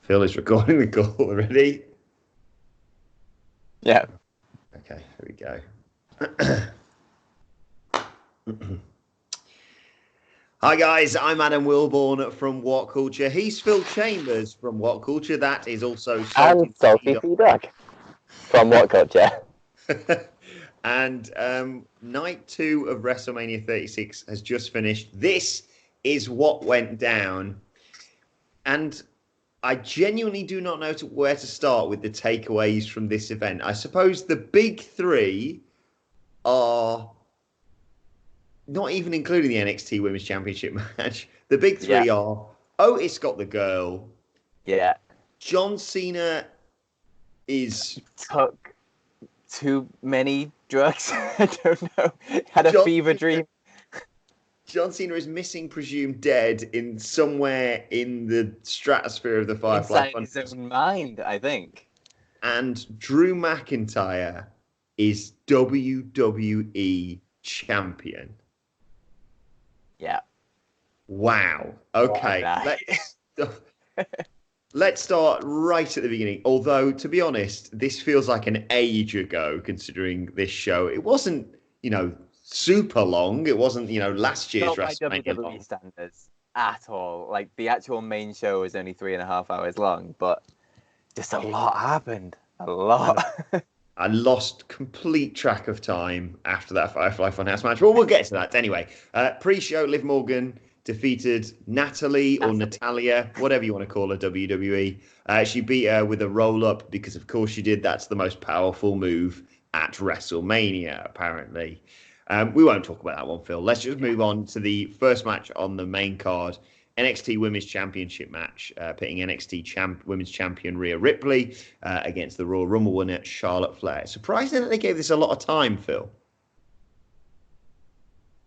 Phil is recording the call already. Yeah. Okay, here we go. Hi guys, I'm Adam Wilborn from WhatCulture. He's Phil Chambers from WhatCulture. That is also I'm Salty Feedback from WhatCulture. And night 2 of WrestleMania 36 has just finished. This is what went down. And I genuinely do not know where to start with the takeaways from this event. I suppose the big three are, not even including the NXT Women's Championship match, the big three are Otis got the girl. Yeah. John Cena took too many drugs. I don't know. Had a fever dream. John Cena is missing, presumed dead, in somewhere in the stratosphere of the Firefly Fun House. Inside his own mind, I think. And Drew McIntyre is WWE champion. Yeah. Wow. Okay. Let's start right at the beginning. Although, to be honest, this feels like an age ago, considering this show. It wasn't, super long. It wasn't, last year's WrestleMania. Not by WWE standards at all. Like, the actual main show was only 3.5 hours long, but just a lot happened. A lot. I lost complete track of time after that Firefly Fun House match. Well, we'll get to that. Anyway, pre-show, Liv Morgan defeated Natalie or Natalia, whatever you want to call her, WWE. She beat her with a roll-up because, of course, she did. That's the most powerful move at WrestleMania, apparently. We won't talk about that one, Phil. Let's just move on to the first match on the main card. NXT Women's Championship match, pitting NXT Women's Champion Rhea Ripley against the Royal Rumble winner Charlotte Flair. Surprising that they gave this a lot of time, Phil.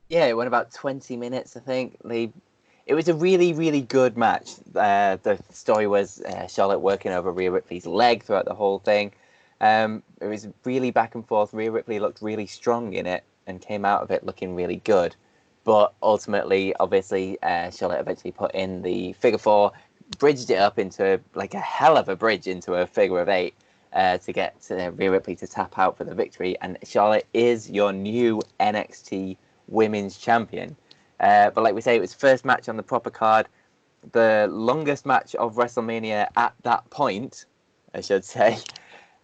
Yeah, it went about 20 minutes, I think. It was a really, really good match. The story was Charlotte working over Rhea Ripley's leg throughout the whole thing. It was really back and forth. Rhea Ripley looked really strong in it and came out of it looking really good. But ultimately, obviously, Charlotte eventually put in the figure 4, bridged it up into like a hell of a bridge into a figure of 8 to get Rhea Ripley to tap out for the victory. And Charlotte is your new NXT Women's Champion. But like we say, it was first match on the proper card, the longest match of WrestleMania at that point, I should say.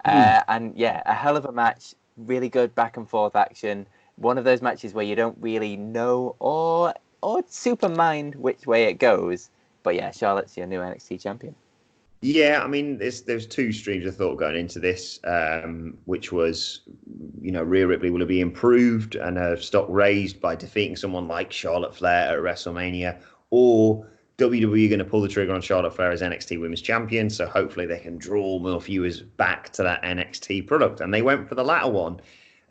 And yeah, a hell of a match, really good back and forth action. One of those matches where you don't really know or super mind which way it goes. But yeah, Charlotte's your new NXT champion. Yeah, I mean, there's two streams of thought going into this, which was, Rhea Ripley will be improved and her stock raised by defeating someone like Charlotte Flair at WrestleMania, or WWE going to pull the trigger on Charlotte Flair as NXT Women's Champion, so hopefully they can draw more viewers back to that NXT product. And they went for the latter one.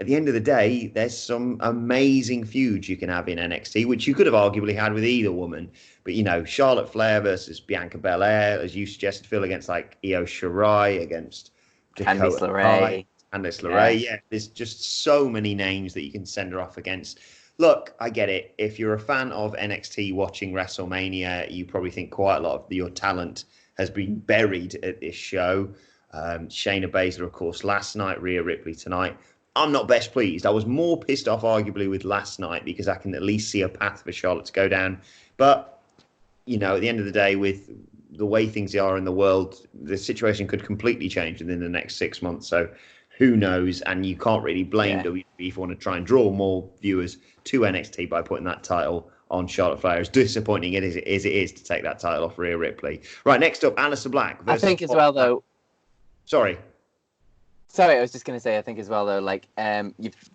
At the end of the day, there's some amazing feuds you can have in NXT, which you could have arguably had with either woman. But, Charlotte Flair versus Bianca Belair, as you suggested, Phil, against like Io Shirai, against Candice LeRae. Candice LeRae, yeah. There's just so many names that you can send her off against. Look, I get it. If you're a fan of NXT watching WrestleMania, you probably think quite a lot of your talent has been buried at this show. Shayna Baszler, of course, last night, Rhea Ripley tonight. I'm not best pleased. I was more pissed off, arguably, with last night because I can at least see a path for Charlotte to go down. But, at the end of the day, with the way things are in the world, the situation could completely change within the next 6 months. So who knows? And you can't really blame WWE if you want to try and draw more viewers to NXT by putting that title on Charlotte Flair. As disappointing as it is to take that title off Rhea Ripley. Right, next up, Aleister Black versus... I think as well, though... Sorry, I was just going to say, I think as well, though,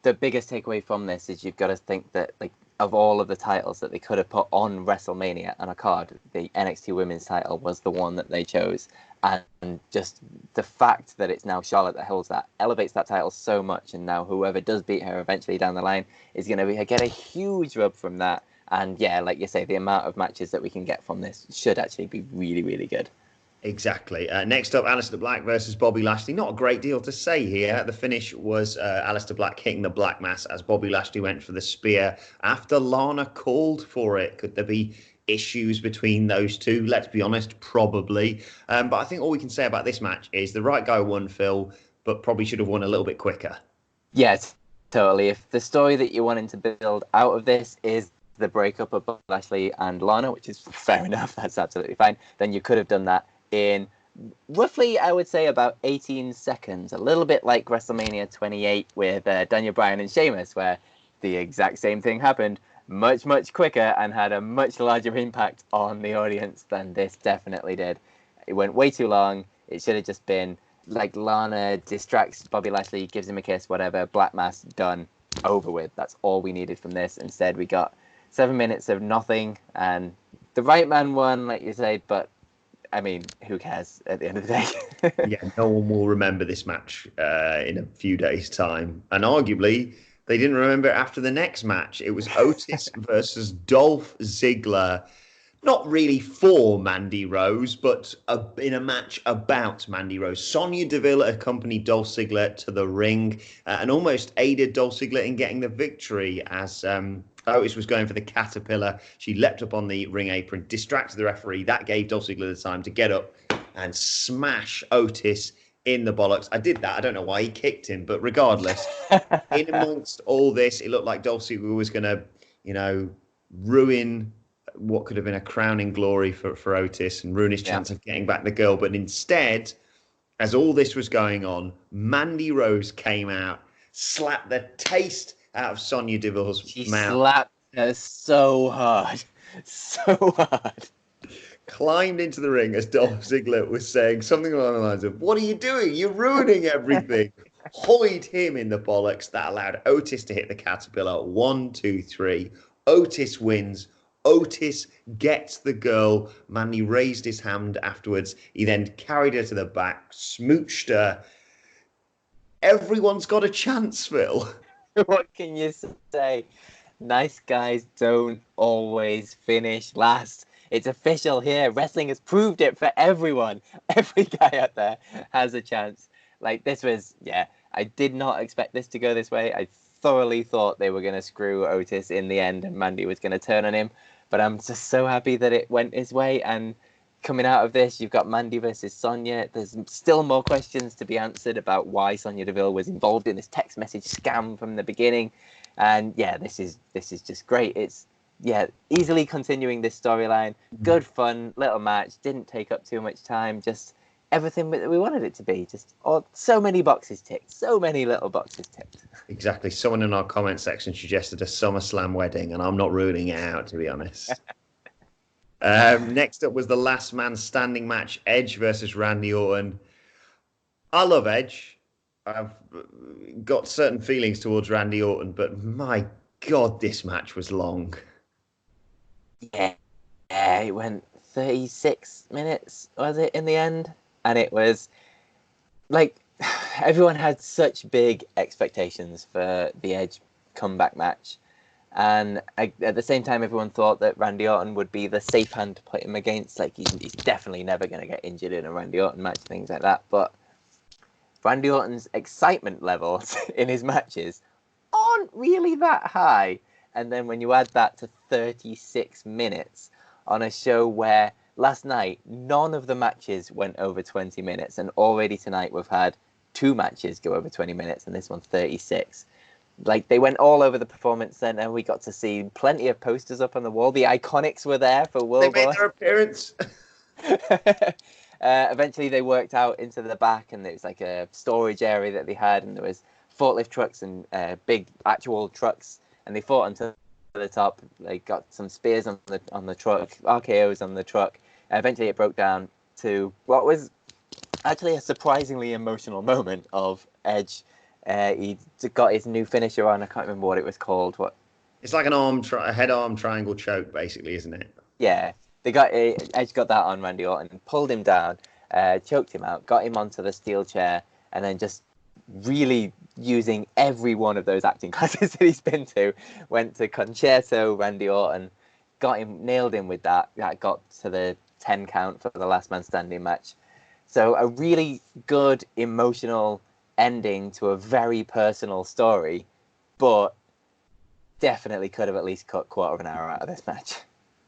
the biggest takeaway from this is you've got to think that, of all of the titles that they could have put on WrestleMania on a card, the NXT Women's title was the one that they chose. And just the fact that it's now Charlotte that holds that elevates that title so much. And now whoever does beat her eventually down the line is going to get a huge rub from that. And yeah, like you say, the amount of matches that we can get from this should actually be really, really good. Exactly. Next up, Aleister Black versus Bobby Lashley. Not a great deal to say here. The finish was Aleister Black hitting the Black Mass as Bobby Lashley went for the spear after Lana called for it. Could there be issues between those two. Let's be honest, probably. But I think all we can say about this match is the right guy won, Phil, but probably should have won a little bit quicker. Yes, totally. If the story that you're wanting to build out of this is the breakup of Lashley and Lana, which is fair enough, that's absolutely fine, then you could have done that in roughly, I would say, about 18 seconds. A little bit like WrestleMania 28 with Daniel Bryan and Sheamus, where the exact same thing happened much, much quicker and had a much larger impact on the audience than this definitely did. It went way too long. It should have just been like Lana distracts Bobby Lashley, gives him a kiss, whatever, black mass, done, over with. That's all we needed from this. Instead, we got 7 minutes of nothing, and the right man won, like you said, but I mean, who cares at the end of the day? Yeah, no one will remember this match in a few days' time. And arguably, they didn't remember it after the next match. It was Otis versus Dolph Ziggler. Not really for Mandy Rose, but in a match about Mandy Rose. Sonya Deville accompanied Dolph Ziggler to the ring and almost aided Dolph Ziggler in getting the victory as Otis was going for the caterpillar. She leapt up on the ring apron, distracted the referee. That gave Dolph Ziggler the time to get up and smash Otis in the bollocks. I did that. I don't know why he kicked him, but regardless, in amongst all this, it looked like Dolph Ziggler was going to, ruin what could have been a crowning glory for Otis and ruin his chance of getting back the girl. But instead, as all this was going on, Mandy Rose came out, slapped the taste out of Sonya Deville's mouth. She slapped her so hard. So hard. Climbed into the ring as Dolph Ziggler was saying something along the lines of, "What are you doing? You're ruining everything." Hoyed him in the bollocks. That allowed Otis to hit the caterpillar. 1, 2, 3. Otis wins. Otis gets the girl. Mandy raised his hand afterwards. He then carried her to the back, smooched her. Everyone's got a chance, Phil. What can you say? Nice guys don't always finish last. It's official here. Wrestling has proved it for everyone. Every guy out there has a chance. Like, this was, I did not expect this to go this way. I thoroughly thought they were going to screw Otis in the end and Mandy was going to turn on him. But I'm just so happy that it went his way. And coming out of this, you've got Mandy versus Sonya. There's still more questions to be answered about why Sonya Deville was involved in this text message scam from the beginning. And this is just great. It's easily continuing this storyline. Good fun little match. Didn't take up too much time. Just everything that we wanted it to be. Just so many boxes ticked. So many little boxes ticked. Exactly. Someone in our comment section suggested a SummerSlam wedding, and I'm not ruling it out, to be honest. Next up was the last man standing match, Edge versus Randy Orton. I love Edge. I've got certain feelings towards Randy Orton, but my God, this match was long. Yeah, it went 36 minutes, was it, in the end? And it was like everyone had such big expectations for the Edge comeback match. And at the same time, everyone thought that Randy Orton would be the safe hand to put him against. Like, he's definitely never going to get injured in a Randy Orton match, things like that. But Randy Orton's excitement levels in his matches aren't really that high. And then when you add that to 36 minutes on a show where last night, none of the matches went over 20 minutes. And already tonight, we've had 2 matches go over 20 minutes, and this one's 36. Like, they went all over the Performance Center. We got to see plenty of posters up on the wall. The Iconics were there for World War. They made their appearance. Eventually, they worked out into the back, and there was like a storage area that they had, and there was forklift trucks and big actual trucks, and they fought until the top. They got some spears on the truck, RKOs on the truck. Eventually, it broke down to what was actually a surprisingly emotional moment of Edge. He got his new finisher on. I can't remember what it was called. It's like a head-arm triangle choke, basically, isn't it? Yeah, Edge got that on Randy Orton, pulled him down, choked him out, got him onto the steel chair, and then just really using every one of those acting classes that he's been to, went to Concerto Randy Orton, nailed him with that. That got to the 10 count for the last man standing match. So a really good emotional ending to a very personal story, but definitely could have at least cut quarter of an hour out of this match.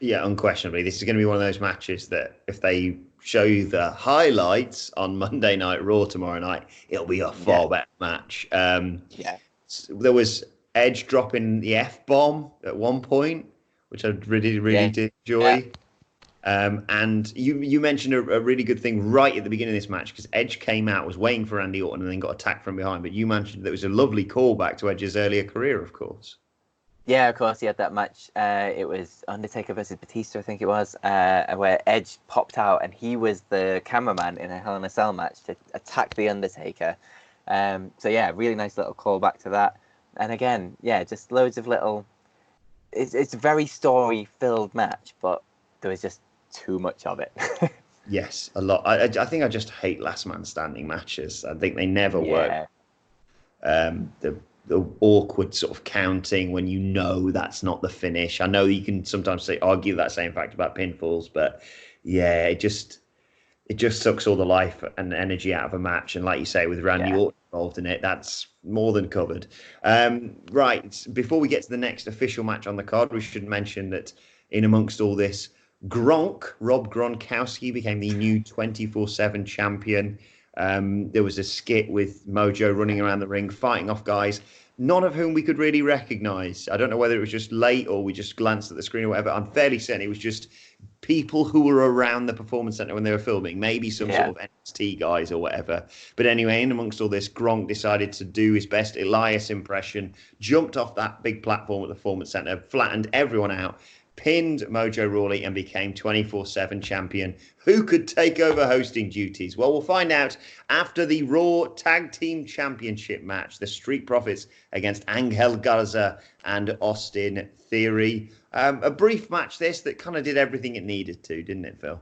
Yeah, unquestionably. This is going to be one of those matches that if they show you the highlights on Monday Night Raw tomorrow night, it'll be a far better match. Yeah. There was Edge dropping the F-bomb at one point, which I really, really did enjoy. And you mentioned a really good thing right at the beginning of this match, because Edge came out, was waiting for Randy Orton, and then got attacked from behind. But you mentioned there was a lovely callback to Edge's earlier career, of course. Yeah, of course, he had that match. It was Undertaker versus Batista, I think it was, where Edge popped out and he was the cameraman in a Hell in a Cell match to attack the Undertaker. So yeah, really nice little callback to that. And again, yeah, just loads of little. It's a very story-filled match, but there was just too much of it. Yes, a lot. I think I just hate last man standing matches. I think they never work. The awkward sort of counting when you know that's not the finish. I know you can sometimes argue that same fact about pinfalls, but yeah, it just sucks all the life and energy out of a match. And like you say, with Randy Orton involved in it, that's more than covered. Right, before we get to the next official match on the card, we should mention that in amongst all this, Rob Gronkowski became the new 24/7 champion. There was a skit with Mojo running around the ring, fighting off guys, none of whom we could really recognize. I don't know whether it was just late or we just glanced at the screen or whatever. I'm fairly certain it was just people who were around the performance center when they were filming, maybe some sort of NXT guys or whatever. But anyway, in amongst all this, Gronk decided to do his best Elias impression, jumped off that big platform at the performance center, flattened everyone out, pinned Mojo Rawley, and became 24/7 champion. Who could take over hosting duties? Well, we'll find out after the Raw Tag Team Championship match, the Street Profits against Angel Garza and Austin Theory. A brief match this that kind of did everything it needed to, didn't it, Phil?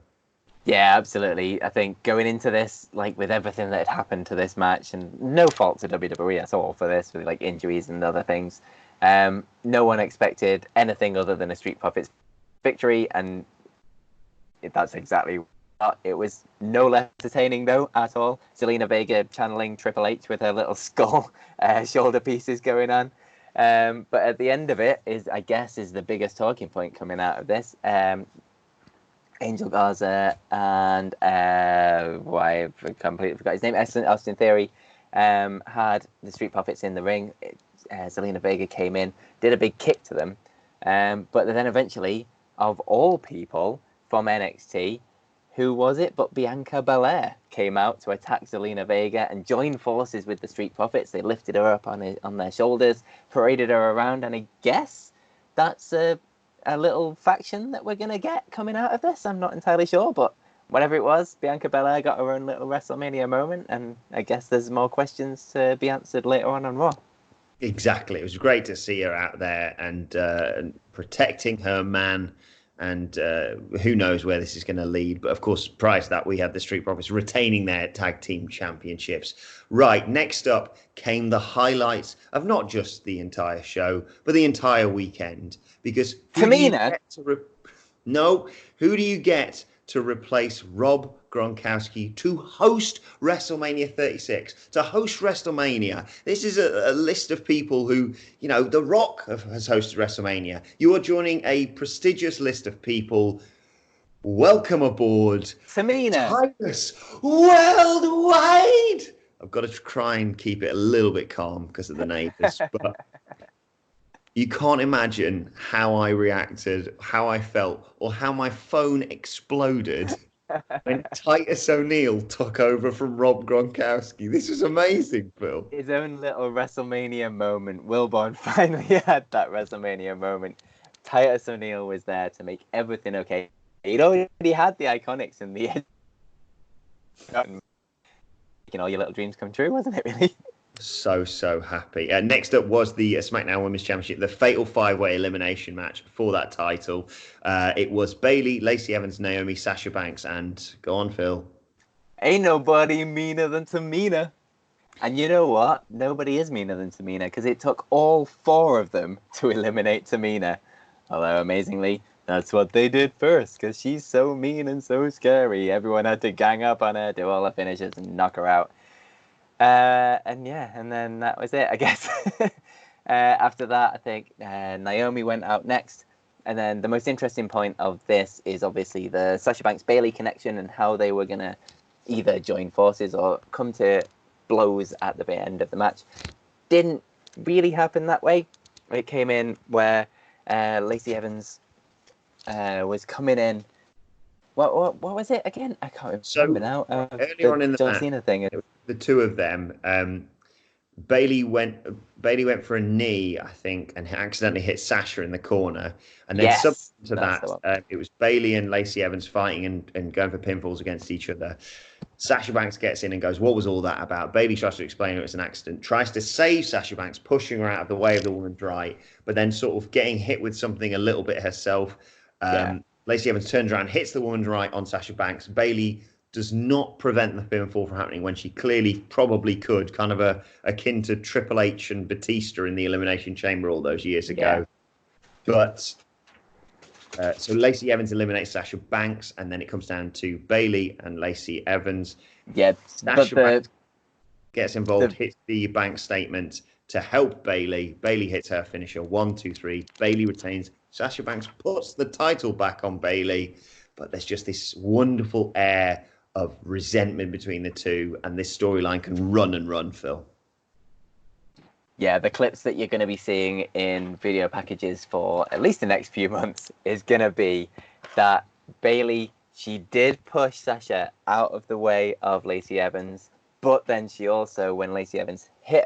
Yeah, absolutely. I think going into this, like with everything that had happened to this match, and no fault to WWE at all for this, with like injuries and other things, no one expected anything other than a Street Profits victory, and that's exactly what it was. No less entertaining though at all. Zelina Vega channeling Triple H with her little skull shoulder pieces going on. But at the end of it is the biggest talking point coming out of this. Angel Garza and I completely forgot his name. Austin Theory had the Street Profits in the ring. Zelina Vega came in, did a big kick to them, but then eventually, of all people from NXT, who was it but Bianca Belair came out to attack Zelina Vega and join forces with the Street Profits. They lifted her up on their shoulders, paraded her around, and I guess that's a little faction that we're going to get coming out of this. I'm not entirely sure, but whatever it was, Bianca Belair got her own little WrestleMania moment, and I guess there's more questions to be answered later on Raw. Exactly. It was great to see her out there and protecting her man. And who knows where this is going to lead. But of course, prior to that, we had the Street Profits retaining their tag team championships. Right, next up came the highlights of not just the entire show, but the entire weekend. Because Tamina. Who do you get to replace Rob Gronkowski to host WrestleMania 36? To host WrestleMania. This is a list of people who, The Rock has hosted WrestleMania. You are joining a prestigious list of people. Welcome aboard. Tamina. Titus Worldwide. I've got to try and keep it a little bit calm because of the neighbors, but you can't imagine how I reacted, how I felt, or how my phone exploded when Titus O'Neil took over from Rob Gronkowski. This is amazing, Phil. His own little WrestleMania moment. Wilborn finally had that WrestleMania moment. Titus O'Neil was there to make everything okay. He'd already had the Iconics in the end. Making all your little dreams come true, wasn't it, really? So happy. Next up was the SmackDown Women's Championship, the Fatal 5-Way elimination match for that title. It was Bayley, Lacey Evans, Naomi, Sasha Banks, and go on, Phil. Ain't nobody meaner than Tamina. And you know what? Nobody is meaner than Tamina because it took all 4 of them to eliminate Tamina. Although, amazingly, that's what they did first because she's so mean and so scary. Everyone had to gang up on her, do all her finishes, and knock her out. And then that was it, I guess. After that, I think Naomi went out next. And then the most interesting point of this is obviously the Sasha Banks Bayley connection and how they were going to either join forces or come to blows at the end of the match. Didn't really happen that way. It came in where Lacey Evans was coming in. What was it again? I can't remember now. Earlier on in the John match, Cena thing. the two of them, Bayley went for a knee, I think, and accidentally hit Sasha in the corner. And then subsequent to that, it was Bayley and Lacey Evans fighting and going for pinfalls against each other. Sasha Banks gets in and goes, "What was all that about?" Bayley tries to explain it was an accident, tries to save Sasha Banks, pushing her out of the way of the woman's right, but then sort of getting hit with something a little bit herself. Lacey Evans turns around, hits the woman's right on Sasha Banks. Bayley does not prevent the pinfall from happening when she clearly probably could, kind of akin to Triple H and Batista in the Elimination Chamber all those years ago. But so Lacey Evans eliminates Sasha Banks, and then it comes down to Bayley and Lacey Evans. Yeah, Sasha Banks gets involved, hits the Banks statement to help Bayley. Bayley hits her finisher, 1, 2, 3. Bayley retains. Sasha Banks puts the title back on Bayley, but there's just this wonderful air of resentment between the two, and this storyline can run and run, Phil. Yeah, the clips that you're going to be seeing in video packages for at least the next few months is going to be that Bayley, she did push Sasha out of the way of Lacey Evans, but then she also, when Lacey Evans hit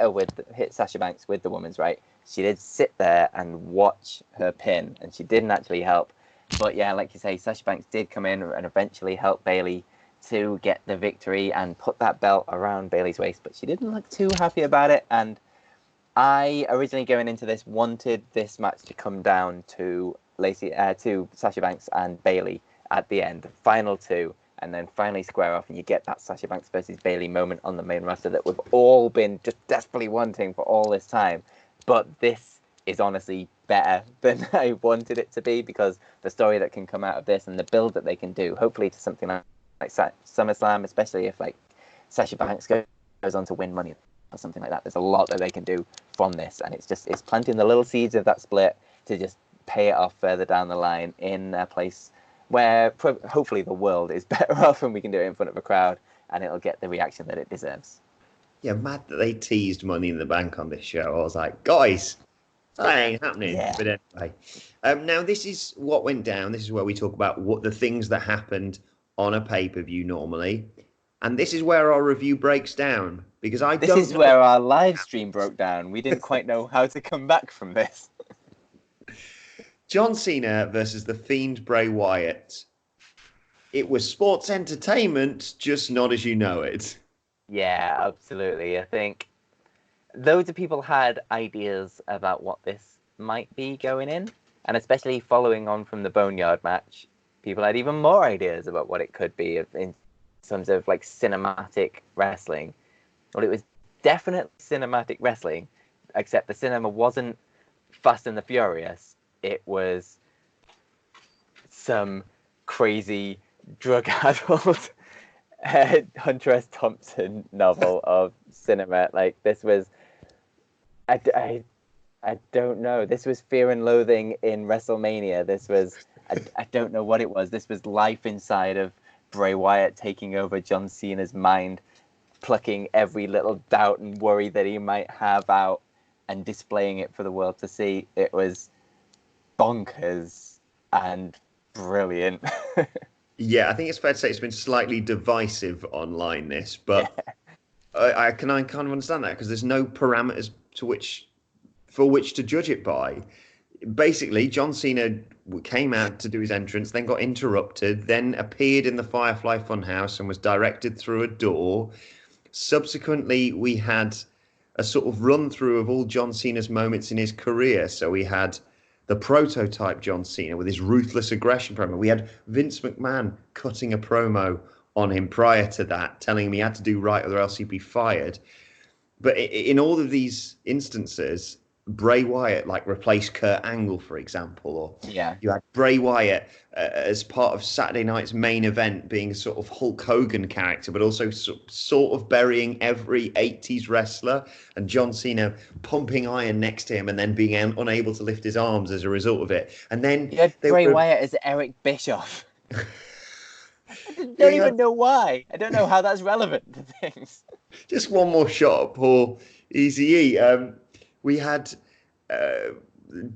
Sasha Banks with the woman's right, she did sit there and watch her pin, and she didn't actually help. But yeah, like you say, Sasha Banks did come in and eventually help Bayley to get the victory and put that belt around Bayley's waist, but she didn't look too happy about it. And I originally going into this wanted this match to come down to Sasha Banks and Bayley at the end, the final two, and then finally square off, and you get that Sasha Banks versus Bayley moment on the main roster that we've all been just desperately wanting for all this time. But this is honestly better than I wanted it to be, because the story that can come out of this and the build that they can do, hopefully to something like SummerSlam, especially if like Sasha Banks goes on to win Money or something like that. There's a lot that they can do from this, and it's planting the little seeds of that split to just pay it off further down the line in a place where hopefully the world is better off and we can do it in front of a crowd and it'll get the reaction that it deserves. Yeah, mad that they teased Money in the Bank on this show. I was like, guys, that ain't happening. Yeah. But anyway, now this is what went down. This is where we talk about what the things that happened on a pay-per-view normally. And this is where our review breaks down, because This is where our live stream broke down. We didn't quite know how to come back from this. John Cena versus the Fiend Bray Wyatt. It was sports entertainment, just not as you know it. Yeah, absolutely. I think loads of people had ideas about what this might be going in, and especially following on from the Boneyard match, people had even more ideas about what it could be in terms of like cinematic wrestling. Well, it was definitely cinematic wrestling, except the cinema wasn't Fast and the Furious. It was some crazy drug-addled Hunter S. Thompson novel of cinema. Like, this was, I don't know. This was Fear and Loathing in WrestleMania. This was, I don't know what it was. This was life inside of Bray Wyatt taking over John Cena's mind, plucking every little doubt and worry that he might have out and displaying it for the world to see. It was bonkers and brilliant. Yeah, I think it's fair to say it's been slightly divisive online, this, but yeah. I kind of understand that, because there's no parameters for which to judge it by. Basically, John Cena came out to do his entrance, then got interrupted, then appeared in the Firefly Fun House and was directed through a door. Subsequently, we had a sort of run through of all John Cena's moments in his career. So we had the prototype John Cena with his ruthless aggression promo. We had Vince McMahon cutting a promo on him prior to that, telling him he had to do right or else he'd be fired. But in all of these instances, Bray Wyatt like replace Kurt Angle, for example, or Yeah. you had Bray Wyatt as part of Saturday night's main event being a sort of Hulk Hogan character, but also sort of burying every 80s wrestler, and John Cena pumping iron next to him and then being unable to lift his arms as a result of it. And then You had they Bray were Wyatt as Eric Bischoff. I don't we even had know why. I don't know how that's relevant to things. just one more shot at poor Easy E. We had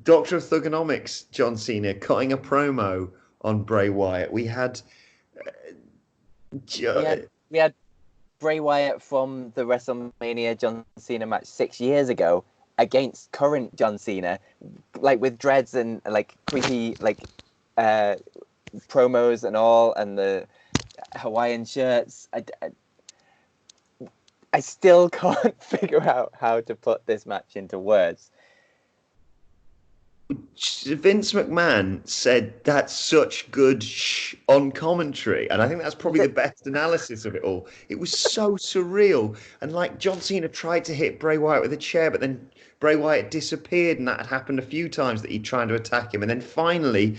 Doctor of Thugonomics, John Cena, cutting a promo on Bray Wyatt. We had We had Bray Wyatt from the WrestleMania John Cena match 6 years ago against current John Cena, like with dreads and like creepy like promos and all, and the Hawaiian shirts. I still can't figure out how to put this match into words. Vince McMahon said that's such good on commentary, and I think that's probably the best analysis of it all. It was so surreal, and like John Cena tried to hit Bray Wyatt with a chair, but then Bray Wyatt disappeared, and that had happened a few times that he'd tried to attack him, and then finally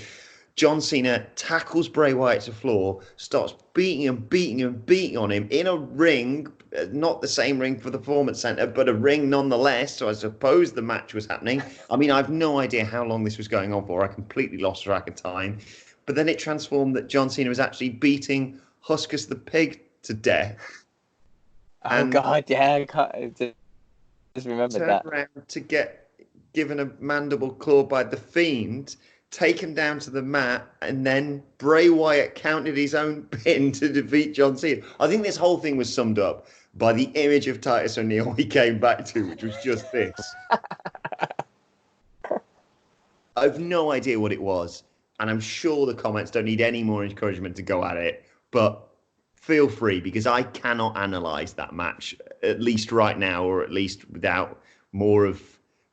John Cena tackles Bray Wyatt to the floor, starts beating on him in a ring, not the same ring for the Performance Center, but a ring nonetheless. So I suppose the match was happening. I mean, I've no idea how long this was going on for. I completely lost track of time. But then it transformed that John Cena was actually beating Huskus the Pig to death. Oh, God, yeah, I can't, just remembered that. Turned around to get given a mandible claw by The Fiend, take him down to the mat, and then Bray Wyatt counted his own pin to defeat John Cena. I think this whole thing was summed up by the image of Titus O'Neil he came back to, which was just this. I've no idea what it was, and I'm sure the comments don't need any more encouragement to go at it, but feel free, because I cannot analyse that match, at least right now, or at least without more of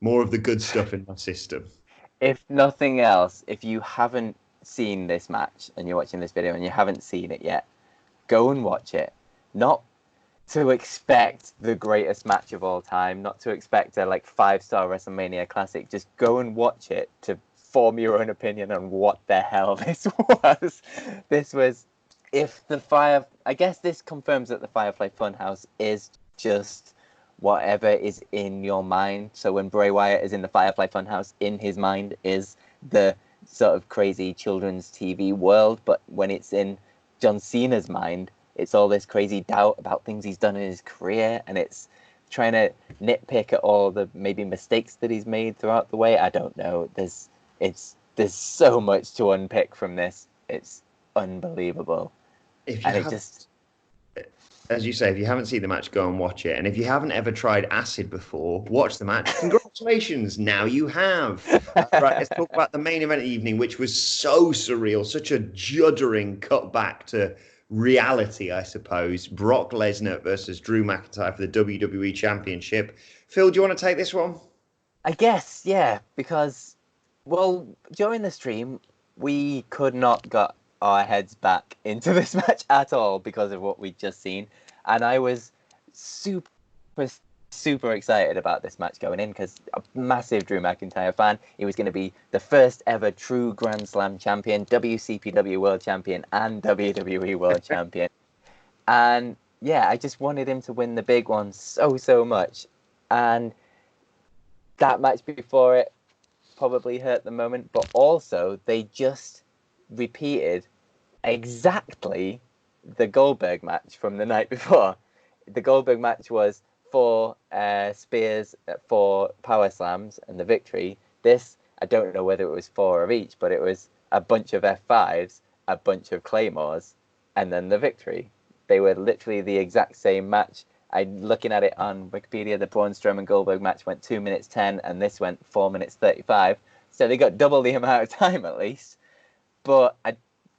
the good stuff in my system. If nothing else, if you haven't seen this match and you're watching this video and you haven't seen it yet, go and watch it. Not to expect the greatest match of all time, not to expect a like 5-star WrestleMania classic. Just go and watch it to form your own opinion on what the hell this was. This was, I guess this confirms that the Firefly Fun House is just whatever is in your mind. So when Bray Wyatt is in the Firefly Fun House, in his mind is the sort of crazy children's TV world, but when it's in John Cena's mind, it's all this crazy doubt about things he's done in his career, and it's trying to nitpick at all the maybe mistakes that he's made throughout the way. I don't know. There's so much to unpick from this. It's unbelievable. As you say, if you haven't seen the match, go and watch it. And if you haven't ever tried acid before, watch the match. Congratulations, now you have. Right, let's talk about the main event of the evening, which was so surreal, such a juddering cut back to reality, I suppose. Brock Lesnar versus Drew McIntyre for the WWE Championship. Phil, do you want to take this one? I guess, yeah, because, well, during the stream, we could not get our heads back into this match at all because of what we'd just seen, and I was super excited about this match going in because a massive Drew McIntyre fan. He was going to be the first ever true Grand Slam champion, WCPW World Champion, and WWE World Champion, and yeah, I just wanted him to win the big one so much, and that match before it probably hurt the moment, but also they just repeated exactly the Goldberg match from the night before. The Goldberg match was 4 spears, 4 power slams, and the victory. This, I don't know whether it was 4 of each, but it was a bunch of F5s, a bunch of Claymores, and then the victory. They were literally the exact same match. I'm looking at it on Wikipedia. The Braun Strowman Goldberg match went 2 minutes 10, and this went 4 minutes 35. So they got double the amount of time at least. But I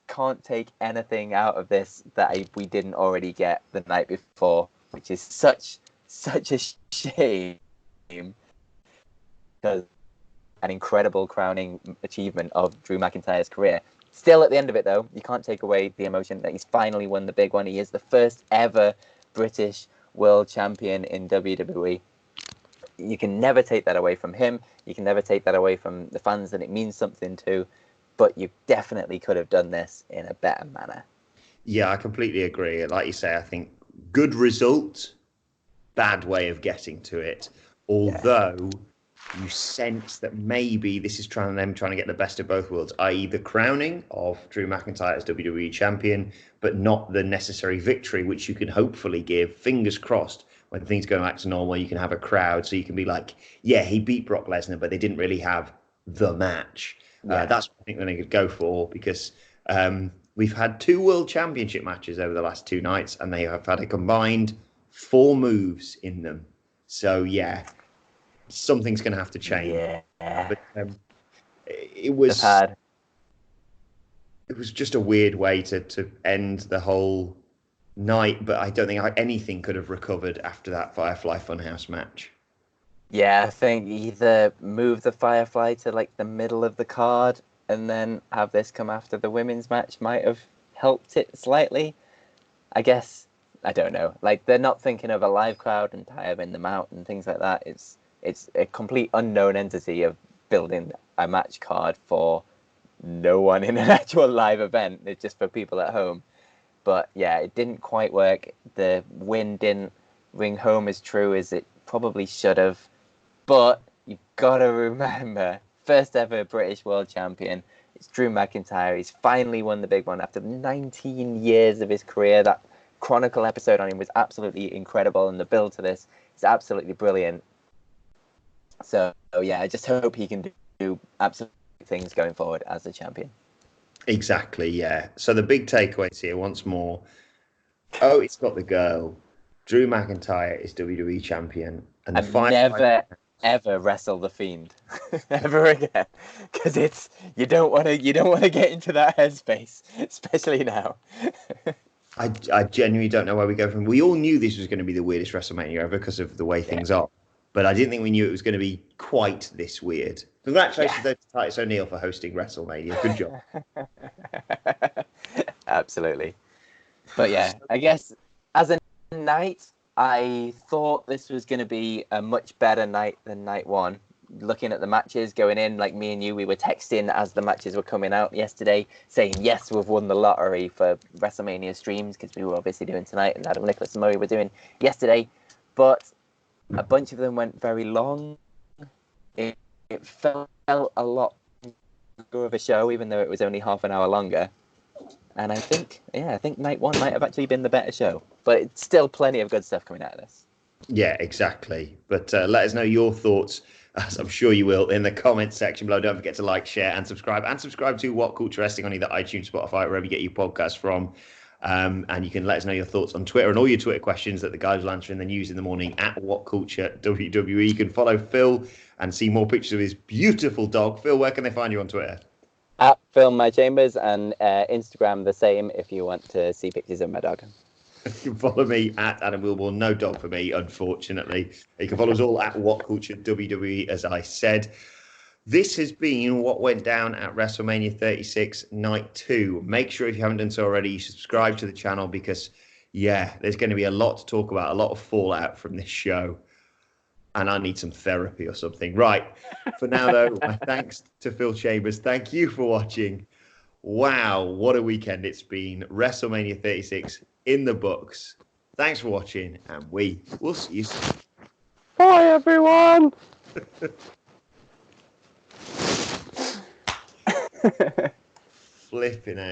can't take anything out of this that we didn't already get the night before, which is such a shame, because an incredible crowning achievement of Drew McIntyre's career. Still, at the end of it, though, you can't take away the emotion that he's finally won the big one. He is the first ever British world champion in WWE. you can never take that away from him. You can never take that away from the fans that it means something to. But you definitely could have done this in a better manner. Yeah, I completely agree. Like you say, I think good result, bad way of getting to it. Although you sense that maybe this is trying to get the best of both worlds, i.e. the crowning of Drew McIntyre as WWE champion, but not the necessary victory, which you can hopefully give, fingers crossed, when things go back to normal, you can have a crowd, so you can be like, yeah, he beat Brock Lesnar, but they didn't really have the match. That's what I think they're going to go for, because we've had 2 World Championship matches over the last 2 nights, and they have had a combined 4 moves in them. So, yeah, something's going to have to change. Yeah. But it was just a weird way to end the whole night, but I don't think anything could have recovered after that Firefly Fun House match. Yeah, I think either move the Firefly to like the middle of the card and then have this come after the women's match might have helped it slightly. I guess, I don't know. Like, they're not thinking of a live crowd and tiring them out and things like that. It's a complete unknown entity of building a match card for no one in an actual live event. It's just for people at home. But yeah, it didn't quite work. The win didn't ring home as true as it probably should have. But you've got to remember, first ever British World Champion. It's Drew McIntyre. He's finally won the big one after 19 years of his career. That Chronicle episode on him was absolutely incredible, and the build to this is absolutely brilliant. So yeah, I just hope he can do absolute things going forward as the champion. Exactly, yeah. So the big takeaways here, once more. Oh, it's got the girl. Drew McIntyre is WWE champion, and never ever wrestle the Fiend ever again, because you don't want to get into that headspace, especially now. I genuinely don't know where we go from. We all knew this was going to be the weirdest WrestleMania ever because of the way things are, but I didn't think we knew it was going to be quite this weird. Congratulations to Titus O'Neil for hosting WrestleMania. Good job. Absolutely. But yeah, I guess as a night, I thought this was going to be a much better night than night one. Looking at the matches going in, like me and you, we were texting as the matches were coming out yesterday, saying, yes, we've won the lottery for WrestleMania streams, because we were obviously doing tonight, and Adam, Nicholas, and Murray were doing yesterday. But a bunch of them went very long. It felt a lot longer of a show, even though it was only half an hour longer. And I think night one might have actually been the better show. But it's still plenty of good stuff coming out of this. Yeah, exactly. But let us know your thoughts, as I'm sure you will, in the comments section below. Don't forget to like, share, and subscribe. And subscribe to WhatCulture Wrestling on either iTunes, Spotify, wherever you get your podcasts from. And you can let us know your thoughts on Twitter and all your Twitter questions that the guys will answer in the news in the morning at WhatCulture WWE. You can follow Phil and see more pictures of his beautiful dog. Phil, where can they find you on Twitter? At Film My Chambers, and Instagram the same if you want to see pictures of my dog. You can follow me at Adam Wilborn. No dog for me, unfortunately. You can follow us all at WhatCulture WWE, as I said. This has been what went down at WrestleMania 36 Night 2. Make sure if you haven't done so already, you subscribe to the channel because, yeah, there's going to be a lot to talk about, a lot of fallout from this show. And I need some therapy or something. Right. For now, though, my thanks to Phil Chambers. Thank you for watching. Wow, what a weekend it's been. WrestleMania 36 in the books. Thanks for watching, and we will see you soon. Bye, everyone. Flipping out.